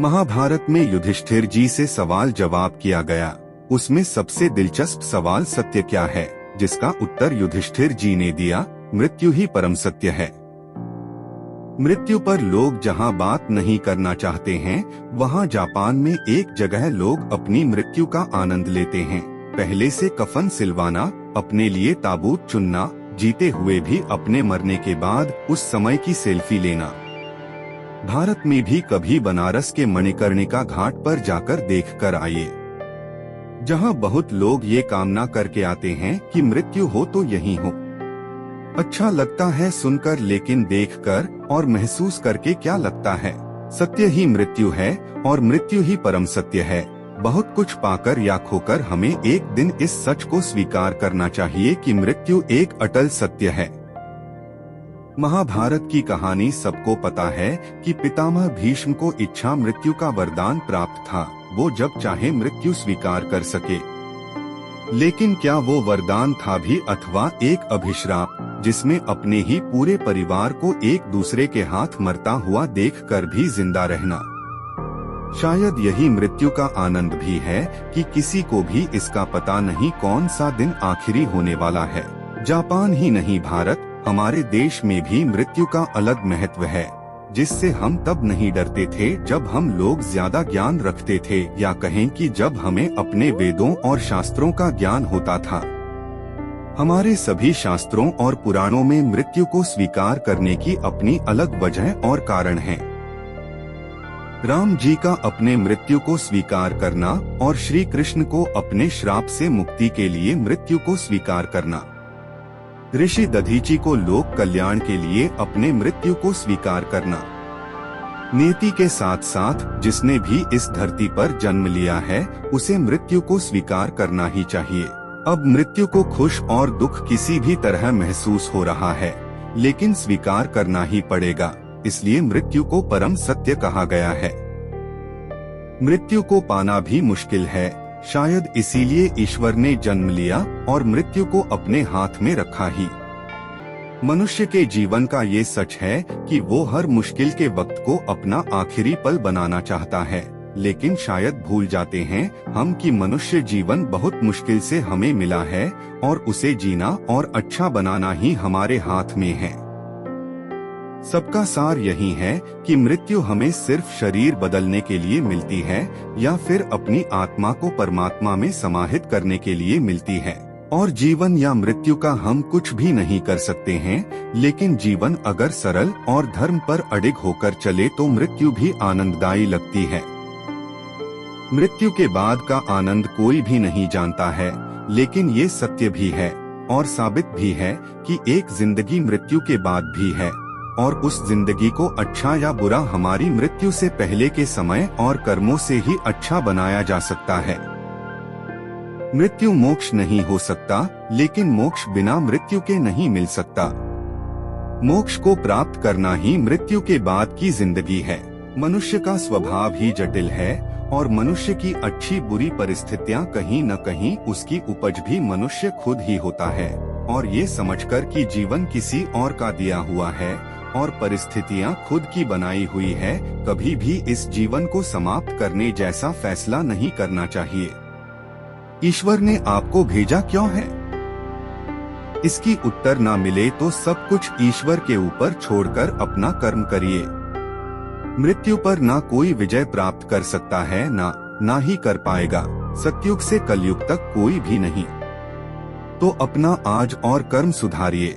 महाभारत में युधिष्ठिर जी से सवाल जवाब किया गया। उसमें सबसे दिलचस्प सवाल सत्य क्या है, जिसका उत्तर युधिष्ठिर जी ने दिया, मृत्यु ही परम सत्य है। मृत्यु पर लोग जहां बात नहीं करना चाहते हैं, वहां जापान में एक जगह लोग अपनी मृत्यु का आनंद लेते हैं। पहले से कफन सिलवाना, अपने लिए ताबूत चुनना, जीते हुए भी अपने मरने के बाद उस समय की सेल्फी लेना। भारत में भी कभी बनारस के मणिकर्णिका घाट पर जाकर देखकर आइए, जहां बहुत लोग ये कामना करके आते हैं कि मृत्यु हो तो यहीं हो। अच्छा लगता है सुनकर, लेकिन देखकर और महसूस करके क्या लगता है। सत्य ही मृत्यु है और मृत्यु ही परम सत्य है। बहुत कुछ पाकर या खोकर हमें एक दिन इस सच को स्वीकार करना चाहिए कि मृत्यु एक अटल सत्य है। महाभारत की कहानी सबको पता है कि पितामह भीष्म को इच्छा मृत्यु का वरदान प्राप्त था, वो जब चाहे मृत्यु स्वीकार कर सके। लेकिन क्या वो वरदान था भी अथवा एक अभिश्राप, जिसमें अपने ही पूरे परिवार को एक दूसरे के हाथ मरता हुआ देखकर भी जिंदा रहना? शायद यही मृत्यु का आनंद भी है कि किसी को भी इसका पता नहीं कौन सा दिन आखिरी होने वाला है। जापान ही नहीं, भारत, हमारे देश में भी मृत्यु का अलग महत्व है, जिससे हम तब नहीं डरते थे जब हम लोग ज्यादा ज्ञान रखते थे, या कहें कि जब हमें अपने वेदों और शास्त्रों का ज्ञान होता था। हमारे सभी शास्त्रों और पुराणों में मृत्यु को स्वीकार करने की अपनी अलग वजह और कारण हैं। राम जी का अपने मृत्यु को स्वीकार करना और श्री कृष्ण को अपने श्राप से मुक्ति के लिए मृत्यु को स्वीकार करना, ऋषि दधीची को लोक कल्याण के लिए अपने मृत्यु को स्वीकार करना। नियति के साथ साथ जिसने भी इस धरती पर जन्म लिया है, उसे मृत्यु को स्वीकार करना ही चाहिए। अब मृत्यु को खुश और दुख किसी भी तरह महसूस हो रहा है, लेकिन स्वीकार करना ही पड़ेगा। इसलिए मृत्यु को परम सत्य कहा गया है। मृत्यु को पाना भी मुश्किल है, शायद इसीलिए ईश्वर ने जन्म लिया और मृत्यु को अपने हाथ में रखा ही। मनुष्य के जीवन का ये सच है कि वो हर मुश्किल के वक्त को अपना आखिरी पल बनाना चाहता है, लेकिन शायद भूल जाते हैं हम कि मनुष्य जीवन बहुत मुश्किल से हमें मिला है और उसे जीना और अच्छा बनाना ही हमारे हाथ में है। सबका सार यही है कि मृत्यु हमें सिर्फ शरीर बदलने के लिए मिलती है या फिर अपनी आत्मा को परमात्मा में समाहित करने के लिए मिलती है। और जीवन या मृत्यु का हम कुछ भी नहीं कर सकते हैं, लेकिन जीवन अगर सरल और धर्म पर अडिग होकर चले तो मृत्यु भी आनंददायी लगती है। मृत्यु के बाद का आनंद कोई भी नहीं जानता है, लेकिन ये सत्य भी है और साबित भी है कि एक जिंदगी मृत्यु के बाद भी है, और उस जिंदगी को अच्छा या बुरा हमारी मृत्यु से पहले के समय और कर्मों से ही अच्छा बनाया जा सकता है। मृत्यु मोक्ष नहीं हो सकता, लेकिन मोक्ष बिना मृत्यु के नहीं मिल सकता। मोक्ष को प्राप्त करना ही मृत्यु के बाद की जिंदगी है। मनुष्य का स्वभाव ही जटिल है और मनुष्य की अच्छी बुरी परिस्थितियां कहीं न कहीं उसकी उपज भी मनुष्य खुद ही होता है। और ये समझकर कि जीवन किसी और का दिया हुआ है और परिस्थितियां खुद की बनाई हुई है, कभी भी इस जीवन को समाप्त करने जैसा फैसला नहीं करना चाहिए। ईश्वर ने आपको भेजा क्यों है? इसकी उत्तर ना मिले तो सब कुछ ईश्वर के ऊपर छोड़कर अपना कर्म करिए। मृत्यु पर ना कोई विजय प्राप्त कर सकता है, ना ही कर पाएगा। सतयुग से कलयुग तक कोई भी नहीं। तो अपना आज और कर्म सुधारिए।